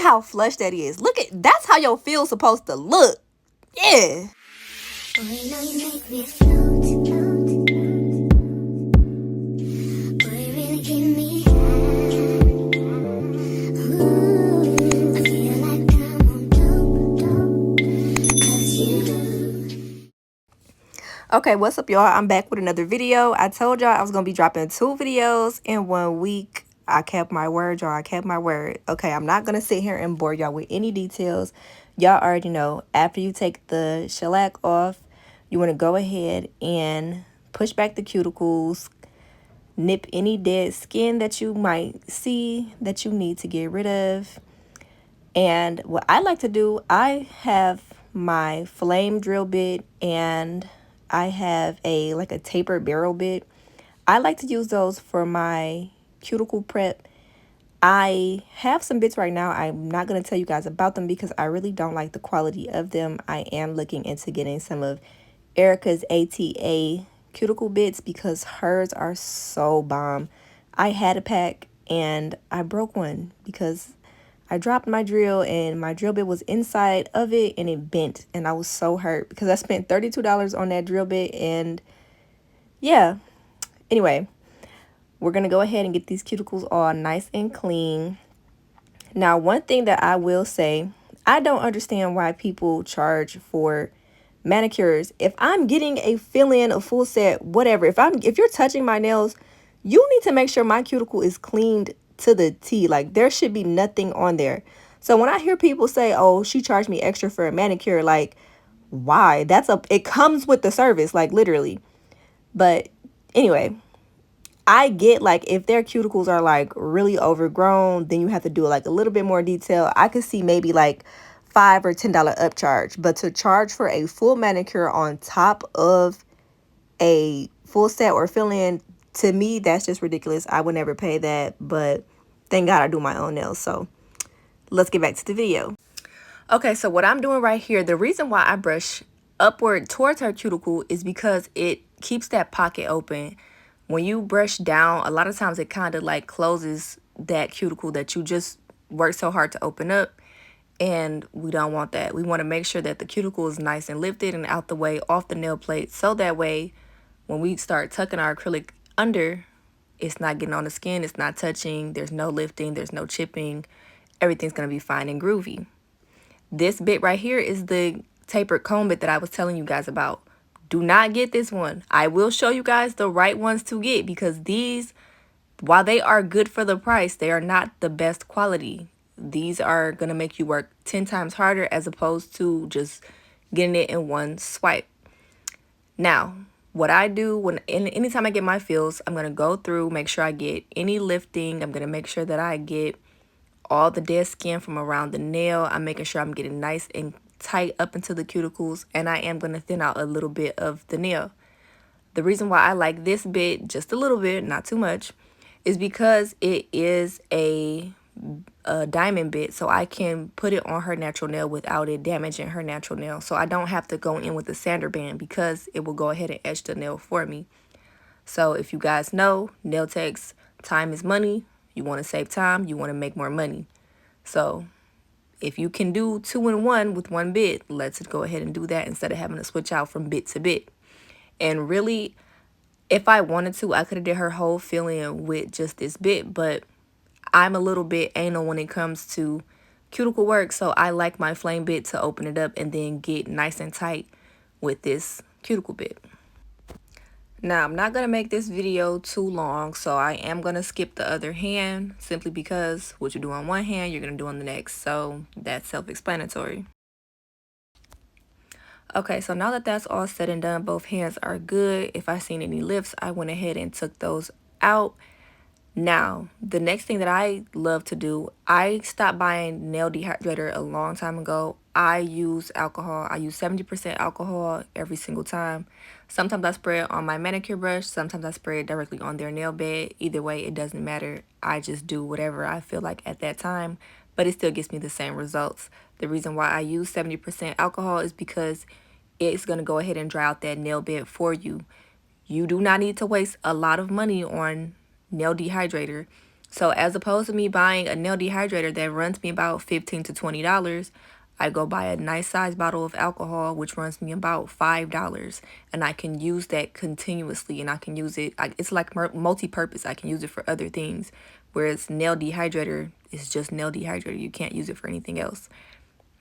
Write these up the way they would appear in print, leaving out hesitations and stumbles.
how flush that is. Look at, that's how your feel's supposed to look. Yeah. Okay, what's up, y'all? I'm back with another video. I told y'all I was gonna be dropping 2 videos in 1 week. I kept my word, y'all. I kept my word. Okay, I'm not gonna sit here and bore y'all with any details. Y'all already know, after you take the shellac off, you want to go ahead and push back the cuticles, nip any dead skin that you might see that you need to get rid of. And what I like to do, I have my flame drill bit and I have a tapered barrel bit. I like to use those for my cuticle prep. I have some bits right now. I'm not going to tell you guys about them because I really don't like the quality of them. I am looking into getting some of Erica's ATA cuticle bits because hers are so bomb. I had a pack and I broke one because I dropped my drill and my drill bit was inside of it and it bent, and I was so hurt because I spent $32 on that drill bit. And yeah, anyway, we're gonna go ahead and get these cuticles all nice and clean. Now, one thing that I will say, I don't understand why people charge for manicures. If I'm getting a fill-in, a full set, whatever, if you're touching my nails, you need to make sure my cuticle is cleaned to the T. Like, there should be nothing on there. So when I hear people say, oh, she charged me extra for a manicure, like, why? It comes with the service, like, literally. But anyway, I get, like, if their cuticles are like really overgrown, then you have to do like a little bit more detail. I could see maybe like $5 or $10 upcharge, but to charge for a full manicure on top of a full set or fill-in, to me, that's just ridiculous. I would never pay that, but thank God I do my own nails. So let's get back to the video. Okay, so what I'm doing right here, the reason why I brush upward towards her cuticle is because it keeps that pocket open. When you brush down, a lot of times it kind of like closes that cuticle that you just worked so hard to open up. And we don't want that. We want to make sure that the cuticle is nice and lifted and out the way off the nail plate. So that way, when we start tucking our acrylic under, it's not getting on the skin. It's not touching. There's no lifting. There's no chipping. Everything's going to be fine and groovy. This bit right here is the tapered comb bit that I was telling you guys about. Do not get this one. I will show you guys the right ones to get because these, while they are good for the price, they are not the best quality. These are going to make you work 10 times harder as opposed to just getting it in one swipe. Now, what I do anytime I get my fills, I'm going to go through, make sure I get any lifting. I'm going to make sure that I get all the dead skin from around the nail. I'm making sure I'm getting nice and tight up into the cuticles, and I am going to thin out a little bit of the nail. The reason why I like this bit just a little bit, not too much, is because it is a diamond bit, so I can put it on her natural nail without it damaging her natural nail. So I don't have to go in with a sander band because it will go ahead and etch the nail for me. So if you guys know, nail techs, time is money. You want to save time, you want to make more money. So if you can do 2-in-1 with one bit, let's go ahead and do that instead of having to switch out from bit to bit. And really, if I wanted to, I could have did her whole fill-in with just this bit, but I'm a little bit anal when it comes to cuticle work, so I like my flame bit to open it up and then get nice and tight with this cuticle bit. Now, I'm not going to make this video too long, so I am going to skip the other hand simply because what you do on one hand, you're going to do on the next. So that's self-explanatory. Okay, so now that that's all said and done, both hands are good. If I seen any lifts, I went ahead and took those out. Now, the next thing that I love to do, I stopped buying nail dehydrator a long time ago. I use alcohol. I use 70% alcohol every single time. Sometimes I spray it on my manicure brush. Sometimes I spray it directly on their nail bed. Either way, it doesn't matter. I just do whatever I feel like at that time, but it still gives me the same results. The reason why I use 70% alcohol is because it's going to go ahead and dry out that nail bed for you. You do not need to waste a lot of money on nail dehydrator. So as opposed to me buying a nail dehydrator that runs me about $15 to $20, I go buy a nice size bottle of alcohol, which runs me about $5. And I can use that continuously, and I can use it. It's like multi-purpose. I can use it for other things. Whereas nail dehydrator is just nail dehydrator. You can't use it for anything else.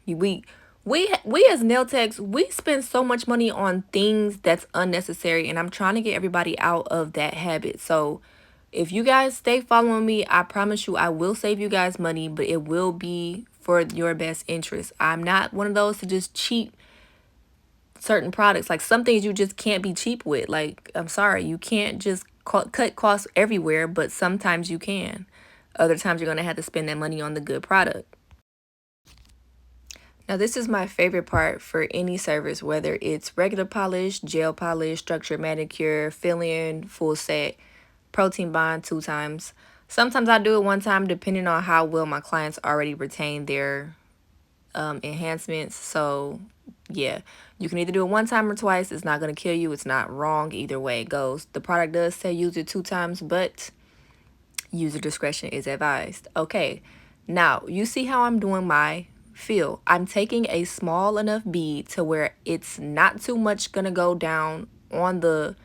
We as nail techs, we spend so much money on things that's unnecessary, and I'm trying to get everybody out of that habit. So if you guys stay following me, I promise you I will save you guys money, but it will be for your best interest. I'm not one of those to just cheap certain products. Like, some things you just can't be cheap with. Like, I'm sorry, you can't just cut costs everywhere, but sometimes you can. Other times you're going to have to spend that money on the good product. Now, this is my favorite part for any service, whether it's regular polish, gel polish, structured manicure, fill-in, full set, protein bond 2 times. Sometimes I do it 1 time depending on how well my clients already retain their enhancements. So yeah, you can either do it 1 time or twice. It's not going to kill you. It's not wrong either way it goes. The product does say use it 2 times, but user discretion is advised. Okay, now you see how I'm doing my fill. I'm taking a small enough bead to where it's not too much gonna go down on the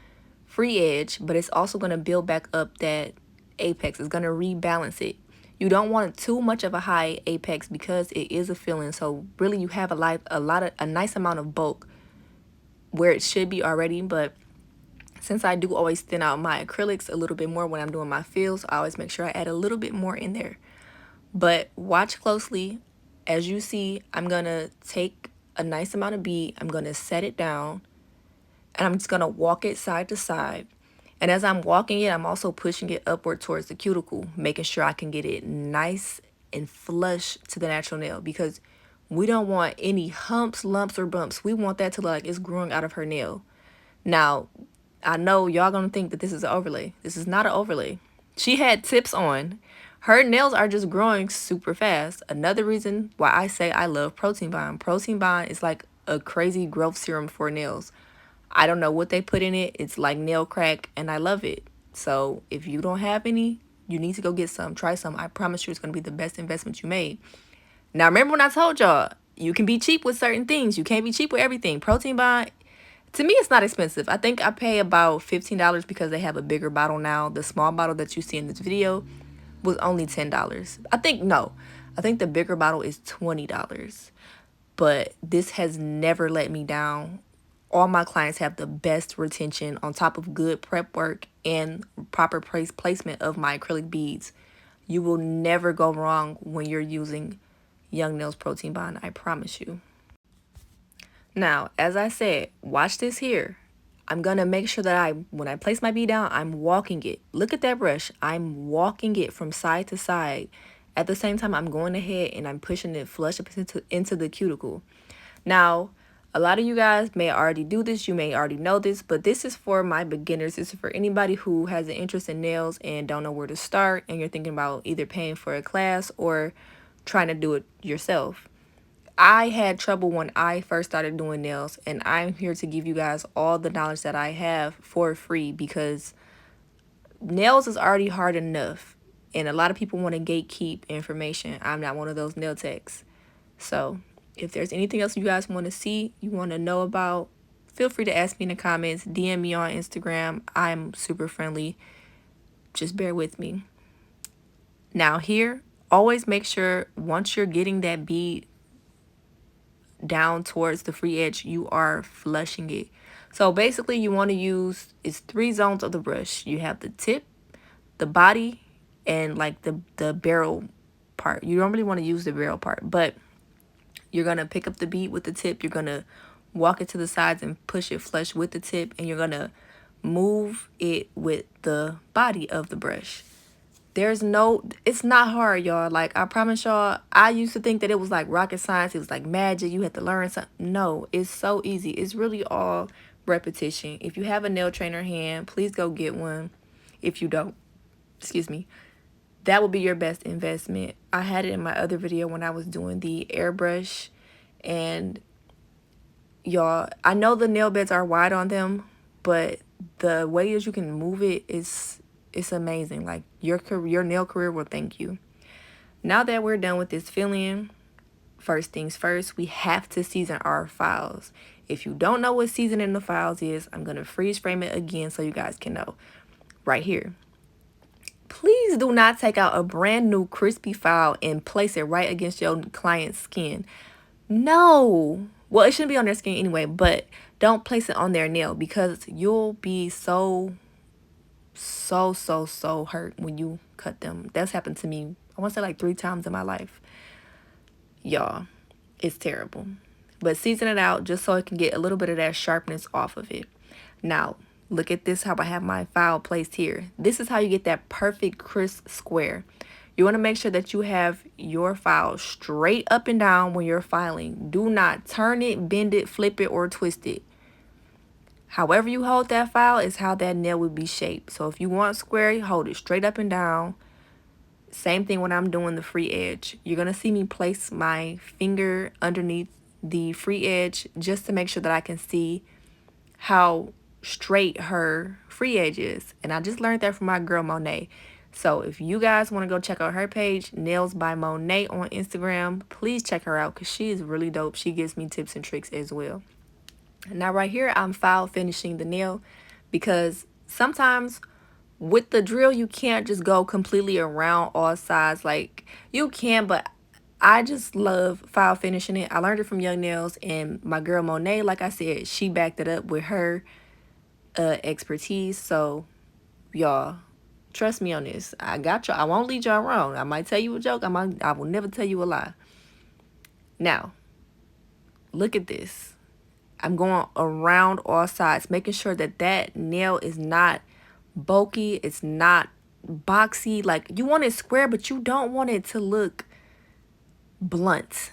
free edge, but it's also gonna build back up that apex. It's gonna rebalance it. You don't want too much of a high apex because it is a fill-in. So really, you have a nice amount of bulk where it should be already, but since I do always thin out my acrylics a little bit more when I'm doing my fills, I always make sure I add a little bit more in there. But watch closely. As you see, I'm going to take a nice amount of bead. I'm going to set it down, and I'm just going to walk it side to side. And as I'm walking it, I'm also pushing it upward towards the cuticle, making sure I can get it nice and flush to the natural nail, because we don't want any humps, lumps, or bumps. We want that to look like it's growing out of her nail. Now, I know y'all gonna think that this is an overlay. This is not an overlay. She had tips on. Her nails are just growing super fast. Another reason why I say I love Protein Bond. Protein Bond is like a crazy growth serum for nails. I don't know what they put in it. It's like nail crack, and I love it. So if you don't have any, you need to go get some. Try some. I promise you it's going to be the best investment you made. Now, remember when I told y'all, you can be cheap with certain things. You can't be cheap with everything. Protein Bond, to me, it's not expensive. I think I pay about $15 because they have a bigger bottle now. The small bottle that you see in this video was only $10. I think the bigger bottle is $20. But this has never let me down. All my clients have the best retention on top of good prep work and proper placement of my acrylic beads. You will never go wrong when you're using Young Nails Protein Bond, I promise you. Now, as I said, watch this here. I'm going to make sure that when I place my bead down, I'm walking it. Look at that brush. I'm walking it from side to side. At the same time, I'm going ahead and I'm pushing it flush up into the cuticle. Now, a lot of you guys may already do this. You may already know this, but this is for my beginners. This is for anybody who has an interest in nails and don't know where to start, and you're thinking about either paying for a class or trying to do it yourself. I had trouble when I first started doing nails, and I'm here to give you guys all the knowledge that I have for free, because nails is already hard enough, and a lot of people want to gatekeep information. I'm not one of those nail techs. So if there's anything else you guys want to see, you want to know about, feel free to ask me in the comments, DM me on Instagram. I'm super friendly. Just bear with me. Now here, always make sure once you're getting that bead down towards the free edge, you are flushing it. So basically, you want to use, it's 3 zones of the brush. You have the tip, the body, and like the barrel part. You don't really want to use the barrel part, but you're going to pick up the bead with the tip. You're going to walk it to the sides and push it flush with the tip, and you're going to move it with the body of the brush. It's not hard, y'all. Like, I promise y'all, I used to think that it was like rocket science. It was like magic. You had to learn something. No, it's so easy. It's really all repetition. If you have a nail trainer hand, please go get one. If you don't, excuse me, that would be your best investment. I had it in my other video when I was doing the airbrush, and y'all, I know the nail beds are wide on them, but the way that you can move it is It's amazing. Like your nail career will thank you. Now that we're done with this fill-in, first things first, we have to season our files. If you don't know what seasoning the files is, I'm going to freeze frame it again so you guys can know. Right here. Please do not take out a brand new crispy file and place it right against your client's skin. No. Well, it shouldn't be on their skin anyway, but don't place it on their nail because you'll be so hurt when you cut them. That's happened to me, I want to say like 3 times in my life. Y'all, it's terrible. But season it out just so it can get a little bit of that sharpness off of it. Now, look at this, how I have my file placed here. This is how you get that perfect crisp square. You want to make sure that you have your file straight up and down when you're filing. Do not turn it, bend it, flip it, or twist it. However you hold that file is how that nail will be shaped. So if you want square, you hold it straight up and down. Same thing when I'm doing the free edge. You're going to see me place my finger underneath the free edge just to make sure that I can see how straight her free edge is. And I just learned that from my girl Monet. So if you guys want to go check out her page, Nails by Monet on Instagram, please check her out because she is really dope. She gives me tips and tricks as well. Now right here, I'm file finishing the nail because sometimes with the drill, you can't just go completely around all sides. Like you can, but I just love file finishing it. I learned it from Young Nails, and my girl Monet, like I said, she backed it up with her expertise. So y'all, trust me on this. I got y'all. I won't lead y'all wrong. I might tell you a joke. I will never tell you a lie. Now, look at this. I'm going around all sides, making sure that that nail is not bulky. It's not boxy. Like you want it square, but you don't want it to look blunt.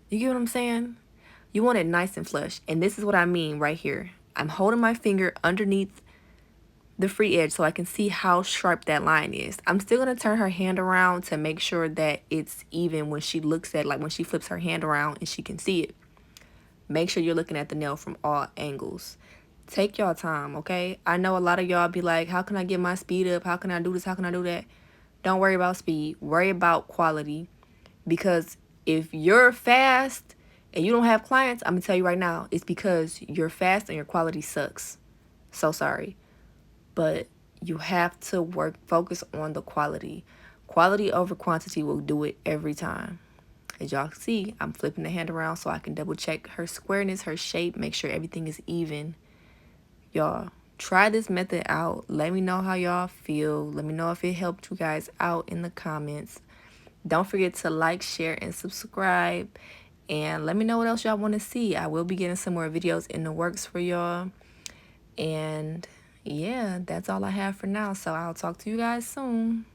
You get what I'm saying? You want it nice and flush. And this is what I mean right here. I'm holding my finger underneath the free edge so I can see how sharp that line is. I'm still going to turn her hand around to make sure that it's even when she looks at, like when she flips her hand around and she can see it. Make sure you're looking at the nail from all angles. Take y'all time, okay? I know a lot of y'all be like, how can I get my speed up? How can I do this? How can I do that? Don't worry about speed. Worry about quality. Because if you're fast and you don't have clients, I'm going to tell you right now, it's because you're fast and your quality sucks. So sorry. But you have to focus on the quality. Quality over quantity will do it every time. As y'all can see, I'm flipping the hand around so I can double check her squareness, her shape, make sure everything is even. Y'all, try this method out. Let me know how y'all feel. Let me know if it helped you guys out in the comments. Don't forget to like, share, and subscribe. And let me know what else y'all want to see. I will be getting some more videos in the works for y'all. And yeah, that's all I have for now. So I'll talk to you guys soon.